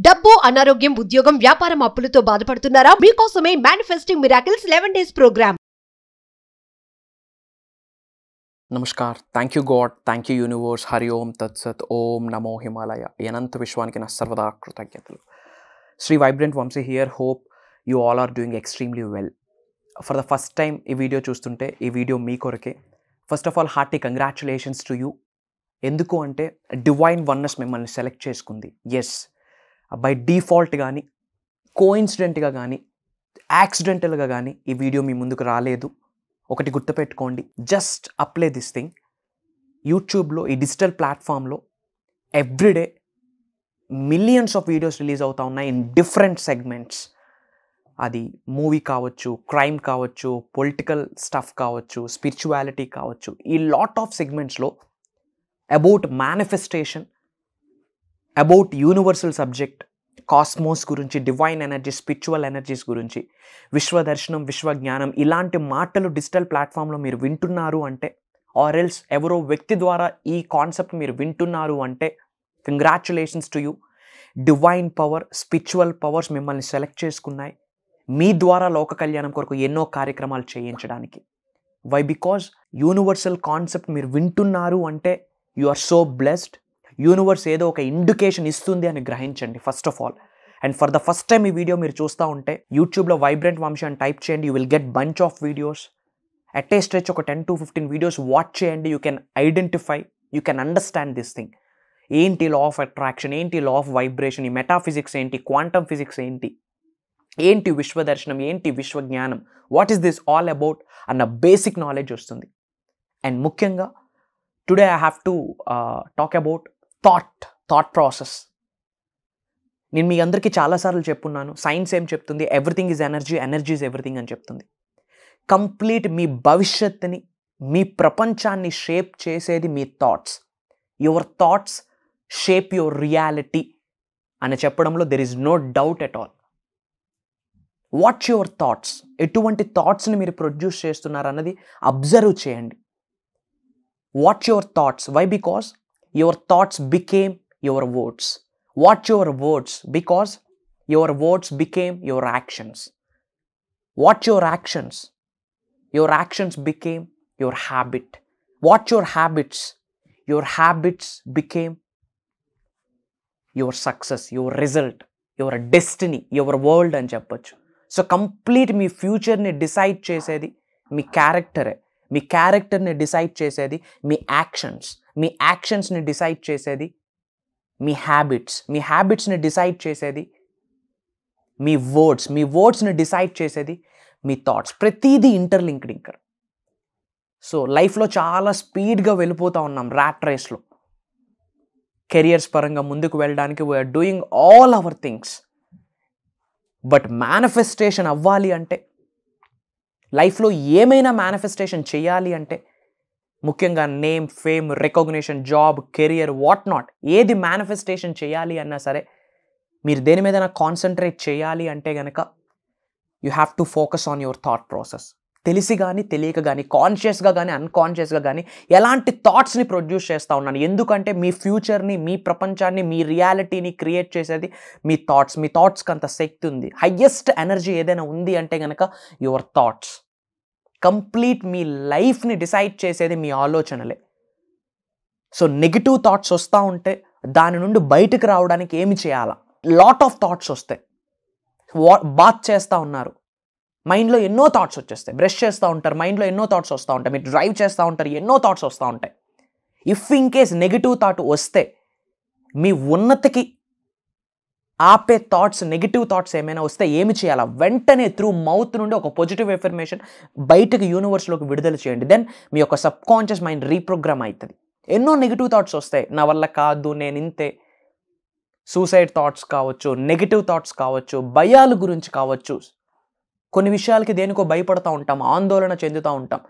డబ్బు, అనారోగ్యం, ఉద్యోగం, వ్యాపారం, అప్పులతో బాధపడుతున్నారా? మీకోసమే మేనిఫెస్టింగ్ మిరాకిల్స్ 11 days ప్రోగ్రామ్. నమస్కార్. Thank you God, thank you universe. Hari ఓం తత్సత్. ఓం నమో హిమాలయ. అనంత విశ్వానికి నా సర్వదా కృతజ్ఞతలు. Shri vibrant Vamshi here. Hope you all are doing extremely well. For the first time ఈ వీడియో చూస్తుంటే ఈ వీడియో మీ కొరకే. First of all hearty congratulations to you. ఎందుకు అంటే డివైన్ వన్నెస్ మిమ్మల్ని సెలెక్ట్ చేసుకుంది. ఎస్, బై డిఫాల్ట్ కానీ, కోఇన్సిడెంట్గా కానీ, యాక్సిడెంటల్గా కానీ ఈ వీడియో మీ ముందుకు రాలేదు. ఒకటి గుర్తుపెట్టుకోండి, జస్ట్ అప్లై దిస్ థింగ్. యూట్యూబ్లో, ఈ డిజిటల్ ప్లాట్ఫామ్లో everyday millions of videos release అవుతూ ఉన్నాయి ఇన్ డిఫరెంట్ సెగ్మెంట్స్. అది మూవీ కావచ్చు, క్రైమ్ కావచ్చు, పొలిటికల్ స్టఫ్ కావచ్చు, స్పిరిచువాలిటీ కావచ్చు. ఈ లాట్ ఆఫ్ సెగ్మెంట్స్లో about manifestation, about universal subject, cosmos గురించి, డివైన్ ఎనర్జీ, స్పిరిచువల్ ఎనర్జీస్ గురించి, విశ్వదర్శనం, విశ్వజ్ఞానం, ఇలాంటి మాటలు డిజిటల్ ప్లాట్ఫామ్లో మీరు వింటున్నారు అంటే, ఆర్ ఎల్స్ ఎవరో వ్యక్తి ద్వారా ఈ కాన్సెప్ట్ మీరు వింటున్నారు అంటే, congratulations to you. Divine power, spiritual powers మిమ్మల్ని సెలెక్ట్ చేసుకున్నాయి మీ ద్వారా లోక కళ్యాణం కొరకు ఎన్నో కార్యక్రమాలు చేయించడానికి. వై? బికాజ్ యూనివర్సల్ కాన్సెప్ట్ మీరు వింటున్నారు అంటే you are so blessed. Universe ఏదో ఒక ఇండికేషన్ ఇస్తుంది అని గ్రహించండి first of all. And for the first time ఈ వీడియో మీరు చూస్తూ ఉంటే యూట్యూబ్లో వైబ్రెంట్ వంశీ అని టైప్ చేయండి. You will get bunch of videos. At a stretch ఒక 10 to 15 వీడియోస్ వాచ్ చేయండి. You can identify, you can understand this thing. ఏంటి లా ఆఫ్ అట్రాక్షన్, ఏంటి లా ఆఫ్ వైబ్రేషన్, ఈ మెటాఫిజిక్స్ ఏంటి, క్వాంటమ్ ఫిజిక్స్ ఏంటి, ఏంటి విశ్వదర్శనం, ఏంటి విశ్వజ్ఞానం, what is this all about అన్న బేసిక్ నాలెడ్జ్ వస్తుంది. అండ్ ముఖ్యంగా today I have to talk about thought process. నేను మీ అందరికీ చాలాసార్లు చెప్పున్నాను, సైన్స్ ఏం చెప్తుంది? Everything is energy, energy is everything అని చెప్తుంది. కంప్లీట్ మీ భవిష్యత్తుని, మీ ప్రపంచాన్ని షేప్ చేసేది మీ thoughts. Your thoughts shape your reality అని చెప్పడంలో there is no doubt at all. What's your thoughts? ఎటువంటి థాట్స్ని మీరు ప్రొడ్యూస్ చేస్తున్నారు అన్నది అబ్జర్వ్ చేయండి. What's your thoughts? Why? Because your thoughts became your words. What your words? Because your words became your actions. What your actions? Your actions became your habit. What your habits? Your habits became your success, your result, your destiny, your world అని చెప్పొచ్చు. So complete మీ ఫ్యూచర్ని decide చేసేది మీ క్యారెక్టరే. మీ క్యారెక్టర్ని decide చేసేది మీ actions. మీ యాక్షన్స్ని decide చేసేది మీ habits. మీ హ్యాబిట్స్ని decide చేసేది మీ words. మీ వర్డ్స్ని decide చేసేది మీ thoughts. ప్రతిదీ ఇంటర్లింక్డ్ ఇంకా. సో లైఫ్లో చాలా స్పీడ్గా వెళ్ళిపోతూ ఉన్నాం ర్యాట్ రేస్లో. కెరియర్స్ పరంగా ముందుకు వెళ్ళడానికి we're doing all our things. But manifestation అవ్వాలి అంటే, లైఫ్లో ఏమైనా మేనిఫెస్టేషన్ చేయాలి అంటే, ముఖ్యంగా name, fame, recognition, job, career, what not, ఏది మేనిఫెస్టేషన్ చేయాలి అన్నా సరే, మీరు దేని మీద కాన్సన్ట్రేట్ చేయాలి అంటే కనుక you have to focus on your thought process. తెలిసి కానీ తెలియక కానీ, కాన్షియస్గా కానీ అన్కాన్షియస్గా కానీ ఎలాంటి థాట్స్ని ప్రొడ్యూస్ చేస్తూ ఉన్నాను. ఎందుకంటే మీ ఫ్యూచర్ని, మీ ప్రపంచాన్ని, మీ రియాలిటీని క్రియేట్ చేసేది మీ థాట్స్. మీ థాట్స్కి అంత శక్తి ఉంది. హయ్యెస్ట్ ఎనర్జీ ఏదైనా ఉంది అంటే కనుక యువర్ థాట్స్. కంప్లీట్ మీ లైఫ్ని డిసైడ్ చేసేది మీ ఆలోచనలే. సో నెగిటివ్ థాట్స్ వస్తూ ఉంటే దాని నుండి బయటకు రావడానికి ఏమి చేయాలా? లాట్ ఆఫ్ థాట్స్ వస్తాయి. బాత్ చేస్తూ ఉన్నారు, మైండ్లో ఎన్నో థాట్స్ వచ్చేస్తాయి. బ్రష్ చేస్తూ ఉంటారు, మైండ్లో ఎన్నో థాట్స్ వస్తూ ఉంటాయి. మీరు డ్రైవ్ చేస్తూ ఉంటారు, ఎన్నో థాట్స్ వస్తూ ఉంటాయి. If in case negative thought వస్తే మీ ఉన్నతికి ఆపే థాట్స్, నెగిటివ్ థాట్స్ ఏమైనా వస్తే ఏమి చేయాలా? వెంటనే త్రూ మౌత్ నుండి ఒక పాజిటివ్ ఎఫర్మేషన్ బయటకు యూనివర్స్లోకి విడుదల చేయండి. దెన్ మీ యొక్క సబ్ కాన్షియస్ మైండ్ రీప్రోగ్రామ్ అవుతుంది. ఎన్నో నెగిటివ్ థాట్స్ వస్తాయి. నా వల్ల కాదు, నేను ఇంతే, సూసైడ్ థాట్స్ కావచ్చు, నెగిటివ్ థాట్స్ కావచ్చు, భయాల గురించి కావచ్చు. కొన్ని విషయాలకి దేనికో భయపడుతూ ఉంటాం, ఆందోళన చెందుతూ ఉంటాం.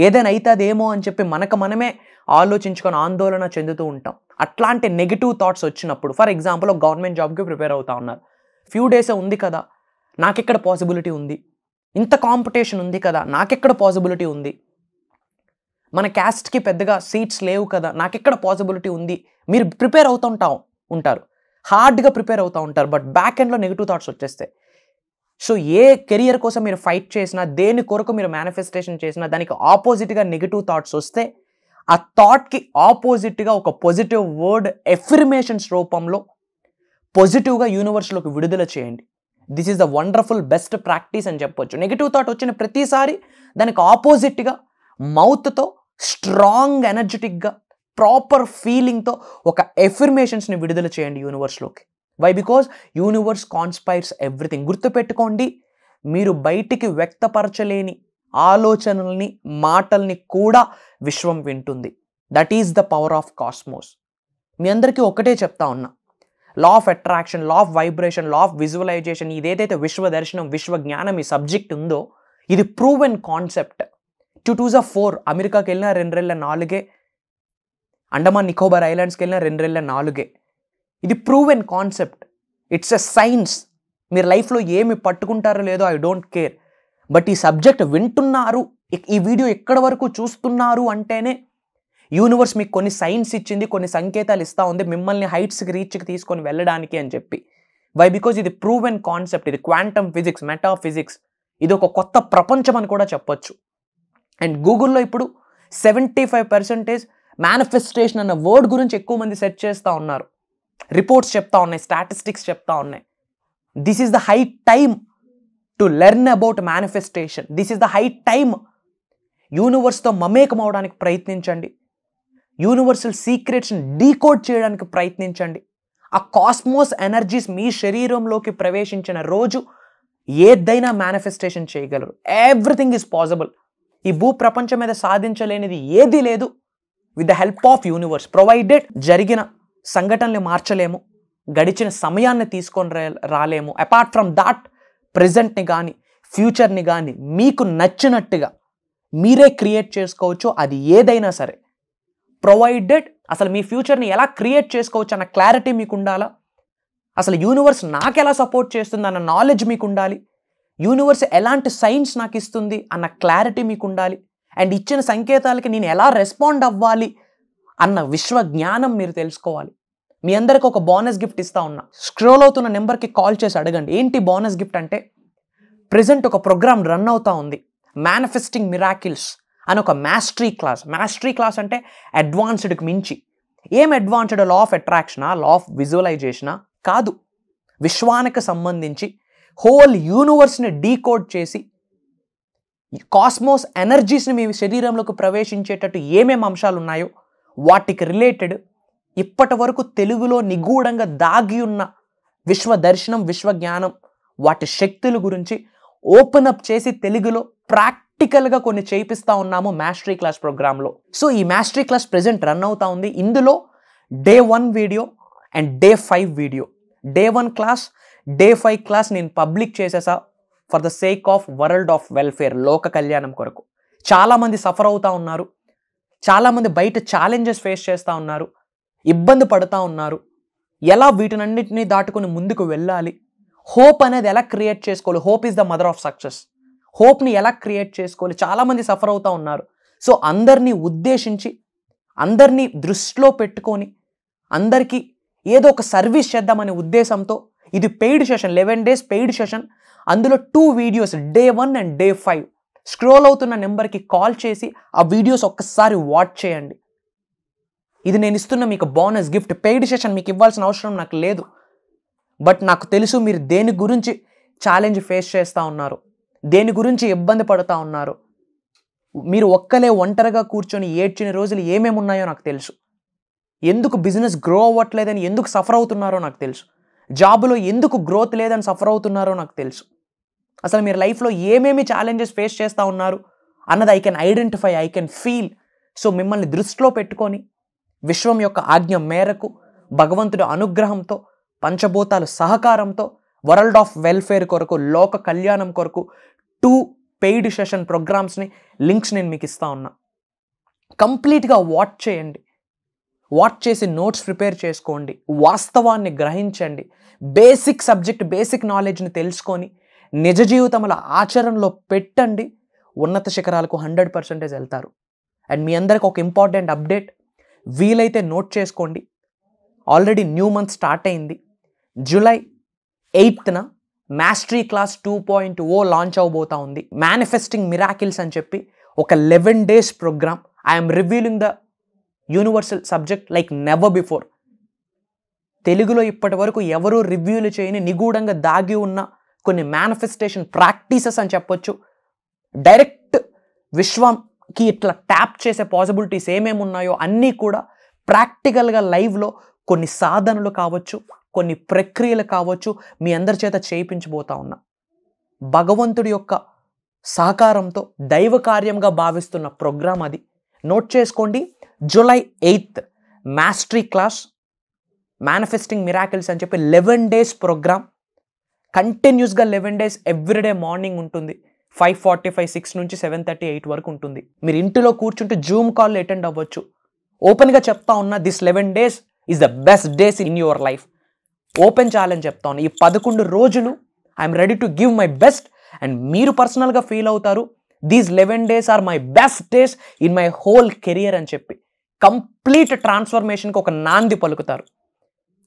ఏదైనా అయితే అదేమో అని చెప్పి మనమే ఆలోచించుకొని ఆందోళన చెందుతూ ఉంటాం. అట్లాంటి నెగిటివ్ థాట్స్ వచ్చినప్పుడు, ఫర్ ఎగ్జాంపుల్ ఒక గవర్నమెంట్ జాబ్కి ప్రిపేర్ అవుతా ఉన్నారు. ఫ్యూ డేసే ఉంది కదా, నాకెక్కడ పాసిబిలిటీ ఉంది, ఇంత కాంపిటీషన్ ఉంది కదా, నాకెక్కడ పాసిబిలిటీ ఉంది, మన క్యాస్ట్కి పెద్దగా సీట్స్ లేవు కదా, నాకెక్కడ పాసిబిలిటీ ఉంది, మీరు ప్రిపేర్ అవుతూ ఉంటారు. హార్డ్గా ప్రిపేర్ అవుతూ ఉంటారు, బట్ బ్యాక్ ఎండ్లో నెగిటివ్ థాట్స్ వచ్చేస్తాయి. సో ఏ కెరియర్ కోసం మీరు ఫైట్ చేసినా, దేని కొరకు మీరు మేనిఫెస్టేషన్ చేసినా, దానికి ఆపోజిట్గా నెగిటివ్ థాట్స్ వస్తే ఆ థాట్కి ఆపోజిట్గా ఒక పాజిటివ్ వర్డ్ ఎఫర్మేషన్స్ రూపంలో పాజిటివ్గా యూనివర్స్లోకి విడుదల చేయండి. This is the wonderful best practice అని చెప్పొచ్చు. నెగిటివ్ థాట్ వచ్చిన ప్రతిసారి దానికి ఆపోజిట్గా మౌత్తో స్ట్రాంగ్ ఎనర్జెటిక్గా ప్రాపర్ ఫీలింగ్తో ఒక ఎఫర్మేషన్స్ని విడుదల చేయండి యూనివర్స్లోకి. Why? Because universe conspires everything. గుర్తుపెట్టుకోండి, మీరు బయటికి వ్యక్తపరచలేని ఆలోచనల్ని, మాటల్ని కూడా విశ్వం వింటుంది. That is the power of cosmos. మీ అందరికీ ఒకటే చెప్తా ఉన్నా, law of attraction, law of vibration, law of visualization, ఇదేదైతే విశ్వ దర్శనం, విశ్వ జ్ఞానం ఈ సబ్జెక్ట్ ఉందో ఇది ప్రూవెన్ కాన్సెప్ట్. 2004 అమెరికాకి వెళ్ళిన 2.4, అండమాన్ నికోబార్ ఐలాండ్స్కి వెళ్ళిన 2.4. ఇది proven concept. It's a science. మీరు లైఫ్లో ఏమి పట్టుకుంటారో లేదో ఐ డోంట్ కేర్, బట్ ఈ సబ్జెక్ట్ వింటున్నారు, ఈ వీడియో ఎక్కడి వరకు చూస్తున్నారు అంటేనే యూనివర్స్ మీకు కొన్ని సైన్స్ ఇచ్చింది, కొన్ని సంకేతాలు ఇస్తూ ఉంది మిమ్మల్ని హైట్స్కి రీచ్కి తీసుకొని వెళ్ళడానికి అని చెప్పి. వై? బికాజ్ ఇది ప్రూవెన్ కాన్సెప్ట్. ఇది క్వాంటమ్ ఫిజిక్స్, మెటాఫిజిక్స్, ఇది ఒక కొత్త ప్రపంచం అని కూడా చెప్పొచ్చు. అండ్ గూగుల్లో ఇప్పుడు 75% మేనిఫెస్టేషన్ అన్న వర్డ్ గురించి ఎక్కువ మంది సెర్చ్ చేస్తూ ఉన్నారు. రిపోర్ట్స్ చెప్తా ఉన్నాయి, స్టాటిస్టిక్స్ చెప్తా ఉన్నాయి. This is the high time to learn about manifestation. This is the high time. యూనివర్స్తో మమేకం అవడానికి ప్రయత్నించండి. యూనివర్సల్ సీక్రెట్స్ని డీకోడ్ చేయడానికి ప్రయత్నించండి. ఆ కాస్మోస్ ఎనర్జీస్ మీ శరీరంలోకి ప్రవేశించిన రోజు ఏదైనా మేనిఫెస్టేషన్ చేయగలరు. Everything is possible. ఈ భూ ప్రపంచం మీద సాధించలేనిది ఏదీ లేదు with the help of universe. Provided జరిగిన సంఘటనలు మార్చలేము, గడిచిన సమయాన్ని తీసుకొని రాలేము. అపార్ట్ ఫ్రమ్ దాట్ ప్రెజెంట్ని కానీ ఫ్యూచర్ని కానీ మీకు నచ్చినట్టుగా మీరే క్రియేట్ చేసుకోవచ్చు. అది ఏదైనా సరే ప్రొవైడెడ్. అసలు మీ ఫ్యూచర్ని ఎలా క్రియేట్ చేసుకోవచ్చు అన్న క్లారిటీ మీకు ఉండాలా. అసలు యూనివర్స్ నాకు ఎలా సపోర్ట్ చేస్తుంది అన్న నాలెడ్జ్ మీకు ఉండాలి. యూనివర్స్ ఎలాంటి సైన్స్ నాకు ఇస్తుంది అన్న క్లారిటీ మీకు ఉండాలి. అండ్ ఇచ్చిన సంకేతాలకి నేను ఎలా రెస్పాండ్ అవ్వాలి అన్న విశ్వ జ్ఞానం మీరు తెలుసుకోవాలి. మీ అందరికి ఒక బోనస్ గిఫ్ట్ ఇస్తా ఉన్నా. స్క్రోల్ అవుతున్న నెంబర్కి కాల్ చేసి అడగండి. ఏంటి బోనస్ గిఫ్ట్ అంటే, ప్రెజెంట్ ఒక ప్రోగ్రామ్ రన్ అవుతా ఉంది, మేనిఫెస్టింగ్ మిరాకిల్స్ అని ఒక మాస్టరీ క్లాస్. మాస్టరీ క్లాస్ అంటే అడ్వాన్స్డ్కి మించి. ఏం అడ్వాన్స్డ్? లా ఆఫ్ అట్రాక్షనా, లా ఆఫ్ విజువలైజేషనా? కాదు. విశ్వానికి సంబంధించి హోల్ యూనివర్స్ని డీకోడ్ చేసి కాస్మోస్ ఎనర్జీస్ని మీ శరీరంలోకి ప్రవేశించేటట్టు ఏమేమి అంశాలు ఉన్నాయో వాటికి రిలేటెడ్ ఇప్పటి వరకు తెలుగులో నిగూఢంగా దాగి ఉన్న విశ్వ దర్శనం, విశ్వ జ్ఞానం, వాటి శక్తుల గురించి ఓపెన్ అప్ చేసి తెలుగులో ప్రాక్టికల్గా కొన్ని చేయిస్తూ ఉన్నాము మాస్టరీ క్లాస్ ప్రోగ్రాంలో. సో ఈ మాస్టరీ క్లాస్ ప్రెజెంట్ రన్ అవుతా ఉంది. ఇందులో Day 1 video and Day 5 video. Day 1 class, Day 5 class నేను పబ్లిక్ చేసేసా for the sake of world of welfare, లోక కళ్యాణం కొరకు. చాలామంది సఫర్ అవుతూ ఉన్నారు, చాలామంది బయట ఛాలెంజెస్ ఫేస్ చేస్తూ ఉన్నారు, ఇబ్బంది పడుతూ ఉన్నారు. ఎలా వీటినన్నింటినీ దాటుకుని ముందుకు వెళ్ళాలి, హోప్ అనేది ఎలా క్రియేట్ చేసుకోవాలి. Hope is the mother of success. హోప్ని ఎలా క్రియేట్ చేసుకోవాలి, చాలామంది సఫర్ అవుతూ ఉన్నారు. సో అందరినీ ఉద్దేశించి, అందరినీ దృష్టిలో పెట్టుకొని, అందరికీ ఏదో ఒక సర్వీస్ చేద్దామనే ఉద్దేశంతో ఇది paid session, 11 days paid session. అందులో 2 videos, Day 1 and Day 5. Scroll అవుతున్న నెంబర్కి కాల్ చేసి ఆ వీడియోస్ ఒక్కసారి వాచ్ చేయండి. ఇది నేను ఇస్తున్న మీకు బోనస్ గిఫ్ట్. పెయిడ్ సెషన్ మీకు ఇవ్వాల్సిన అవసరం నాకు లేదు, బట్ నాకు తెలుసు మీరు దేని గురించి ఛాలెంజ్ ఫేస్ చేస్తూ ఉన్నారు, దేని గురించి ఇబ్బంది పడుతూ ఉన్నారు. మీరు ఒక్కలే ఒంటరిగా కూర్చొని ఏడ్చిన రోజులు ఏమేమి ఉన్నాయో నాకు తెలుసు. ఎందుకు బిజినెస్ గ్రో అవ్వట్లేదని ఎందుకు సఫర్ అవుతున్నారో నాకు తెలుసు. జాబులో ఎందుకు గ్రోత్ లేదని సఫర్ అవుతున్నారో నాకు తెలుసు. అసలు మీరు లైఫ్లో ఏమేమి ఛాలెంజెస్ ఫేస్ చేస్తూ ఉన్నారు అన్నది I can identify, I can feel. So మిమ్మల్ని దృష్టిలో పెట్టుకొని విశ్వం యొక్క ఆజ్ఞ మేరకు, భగవంతుడి అనుగ్రహంతో, పంచభూతాల సహకారంతో వరల్డ్ ఆఫ్ వెల్ఫేర్ కొరకు, లోక కళ్యాణం కొరకు 2 పెయిడ్ సెషన్ ప్రోగ్రామ్స్ని లింక్స్ నేను మీకు ఇస్తా ఉన్నా. కంప్లీట్గా వాచ్ చేయండి. వాచ్ చేసి నోట్స్ ప్రిపేర్ చేసుకోండి, వాస్తవాన్ని గ్రహించండి, బేసిక్ సబ్జెక్ట్, బేసిక్ నాలెడ్జ్ని తెలుసుకొని నిజ జీవితంలో ఆచరణలో పెట్టండి. ఉన్నత శిఖరాలకు 100% వెళ్తారు. అండ్ మీ అందరికి ఒక ఇంపార్టెంట్ అప్డేట్, వీలైతే నోట్ చేసుకోండి. ఆల్రెడీ న్యూ మంత్ స్టార్ట్ అయింది. జూలై 8న మాస్టరీ క్లాస్ 2.0 లాంచ్ అవబోతా ఉంది. మేనిఫెస్టింగ్ మిరాకిల్స్ అని చెప్పి ఒక 11 days programme. I'm revealing the universal subject like never before. తెలుగులో ఇప్పటి వరకు ఎవరూ రివ్యూలు చేయని నిగూఢంగా దాగి ఉన్న కొన్ని మేనిఫెస్టేషన్ ప్రాక్టీసెస్ అని చెప్పొచ్చు. డైరెక్ట్ విశ్వంకి ఇట్లా ట్యాప్ చేసే పాసిబిలిటీస్ ఏమేమి ఉన్నాయో అన్నీ కూడా ప్రాక్టికల్గా లైవ్లో కొన్ని సాధనలు కావచ్చు, కొన్ని ప్రక్రియలు కావచ్చు, మీ అందరి చేత చేయించబోతా ఉన్నా. భగవంతుడి యొక్క సహకారంతో దైవ కార్యంగా భావిస్తున్న ప్రోగ్రాం అది. నోట్ చేసుకోండి, July 8th mastery class manifesting miracles అని చెప్పి 11 days ప్రోగ్రామ్. కంటిన్యూస్గా 11 days ఎవ్రీడే మార్నింగ్ ఉంటుంది. 5:45, 6 నుంచి 7:30, 8 వరకు ఉంటుంది. మీరు ఇంటిలో కూర్చుంటే జూమ్ కాల్ అటెండ్ అవ్వచ్చు. ఓపెన్గా చెప్తా ఉన్నా, this 11 days is the best days in your life. Open challenge చెప్తా ఉన్నా, ఈ 11 రోజులు I'm ready to give my best. And మీరు పర్సనల్గా ఫీల్ అవుతారు, these 11 days are my best days in my whole career అని చెప్పి కంప్లీట్ ట్రాన్స్ఫర్మేషన్కి ఒక నాంది పలుకుతారు.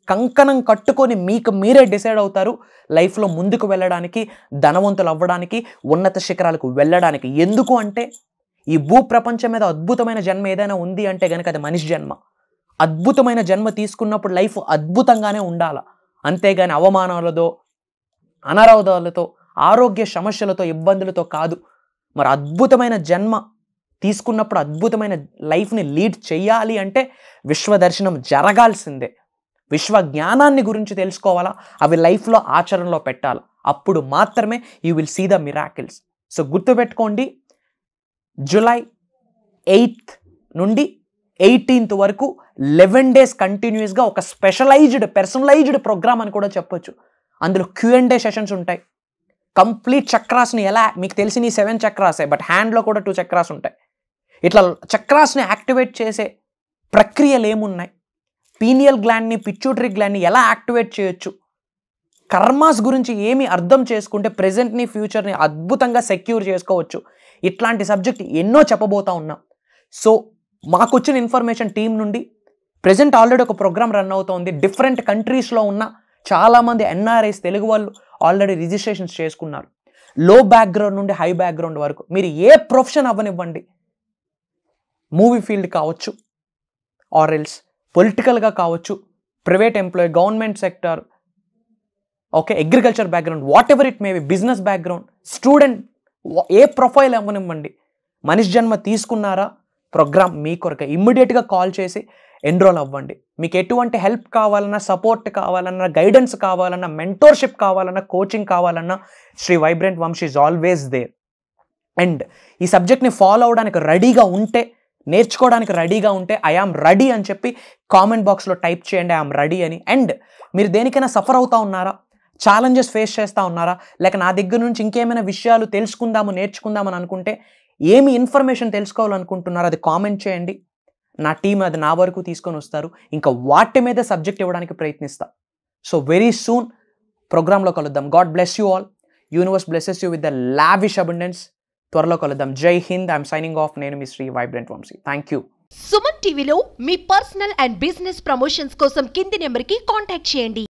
కంకణం కట్టుకొని మీకు మీరే డిసైడ్ అవుతారు లైఫ్లో ముందుకు వెళ్ళడానికి, ధనవంతులు అవ్వడానికి, ఉన్నత శిఖరాలకు వెళ్ళడానికి. ఎందుకు అంటే ఈ భూప్రపంచం మీద అద్భుతమైన జన్మ ఏదైనా ఉంది అంటే కనుక అది మనిషి జన్మ. అద్భుతమైన జన్మ తీసుకున్నప్పుడు లైఫ్ అద్భుతంగానే ఉండాలి. అంతేగాని అవమానాలతో, అనారోగ్యాలతో, ఆరోగ్య సమస్యలతో, ఇబ్బందులతో కాదు. మరి అద్భుతమైన జన్మ తీసుకున్నప్పుడు అద్భుతమైన లైఫ్ని లీడ్ చేయాలి అంటే విశ్వదర్శనం జరగాల్సిందే. విశ్వ జ్ఞానాన్ని గురించి తెలుసుకోవాలా, అవి లైఫ్లో ఆచరణలో పెట్టాలి. అప్పుడు మాత్రమే you will see the miracles. So గుర్తుపెట్టుకోండి, జూలై 8th నుండి 18th వరకు 11 days కంటిన్యూస్గా ఒక పర్సనలైజ్డ్ ప్రోగ్రామ్ అని కూడా చెప్పొచ్చు. అందులో Q&A సెషన్స్ ఉంటాయి. కంప్లీట్ చక్రాస్ని ఎలా, మీకు తెలిసిన ఈ 7 చక్రాసే, బట్ హ్యాండ్లో కూడా 2 చక్రాస్ ఉంటాయి. ఇట్లా చక్రాస్ని యాక్టివేట్ చేసే ప్రక్రియలు ఏమున్నాయి, పీనియల్ గ్లాండ్ని, పిట్యూటరీ గ్లాండ్ని ఎలా యాక్టివేట్ చేయొచ్చు, కర్మాస్ గురించి ఏమి అర్థం చేసుకుంటే ప్రెజెంట్ని, ఫ్యూచర్ని అద్భుతంగా సెక్యూర్ చేసుకోవచ్చు, ఇట్లాంటి సబ్జెక్ట్ ఎన్నో చెప్పబోతా ఉన్నాం. సో మాకు వచ్చిన ఇన్ఫర్మేషన్ టీం నుండి ప్రెజెంట్ ఆల్రెడీ ఒక ప్రోగ్రామ్ రన్ అవుతోంది. డిఫరెంట్ కంట్రీస్లో ఉన్న చాలామంది NRIs తెలుగు వాళ్ళు ఆల్రెడీ రిజిస్ట్రేషన్స్ చేసుకున్నారు. లో బ్యాక్గ్రౌండ్ నుండి హై బ్యాక్గ్రౌండ్ వరకు మీరు ఏ ప్రొఫెషన్ అవ్వనివ్వండి, మూవీ ఫీల్డ్ కావచ్చు, ఆర్ ఎల్స్ పొలిటికల్గా కావచ్చు, private employee, government sector, okay, agriculture background, what ever it may be, business background, student, A profile అవ్వనివ్వండి, మనిషి జన్మ తీసుకున్నారా, ప్రోగ్రామ్ మీ కొరకు. ఇమ్మీడియట్గా కాల్ చేసి ఎన్రోల్ అవ్వండి. మీకు ఎటువంటి హెల్ప్ కావాలన్నా, సపోర్ట్ కావాలన్నా, గైడెన్స్ కావాలన్నా, మెంటోర్షిప్ కావాలన్నా, కోచింగ్ కావాలన్నా, Shri vibrant Vamshi is always there. And ఈ సబ్జెక్ట్ని ఫాలో అవడానికి రెడీగా ఉంటే, నేర్చుకోవడానికి రెడీగా ఉంటే ఐ ఆమ్ రెడీ అని చెప్పి కామెంట్ బాక్స్లో టైప్ చేయండి, ఐ ఆమ్ రెడీ అని. అండ్ మీరు దేనికైనా సఫర్ అవుతా ఉన్నారా, ఛాలెంజెస్ ఫేస్ చేస్తూ ఉన్నారా, లేక నా దగ్గర నుంచి ఇంకేమైనా విషయాలు తెలుసుకుందాము, నేర్చుకుందామని అనుకుంటే, ఏమి ఇన్ఫర్మేషన్ తెలుసుకోవాలనుకుంటున్నారో అది కామెంట్ చేయండి. నా టీం అది నా వరకు తీసుకొని వస్తారు. ఇంకా వాటి మీద సబ్జెక్ట్ ఇవ్వడానికి ప్రయత్నిస్తా. సో వెరీ సూన్ ప్రోగ్రాంలో కలుద్దాం. God bless you all. Universe blesses you with the lavish abundance. త్వరలో కలుద్దాం. Jai Hind. I'm signing off. నేను మీ Shri vibrant Vamshi. Thank you. Suman TV మీ పర్సనల్ అండ్ బిజినెస్ ప్రమోషన్స్ కోసం కింది నెంబర్కి కాంటాక్ట్ చేయండి.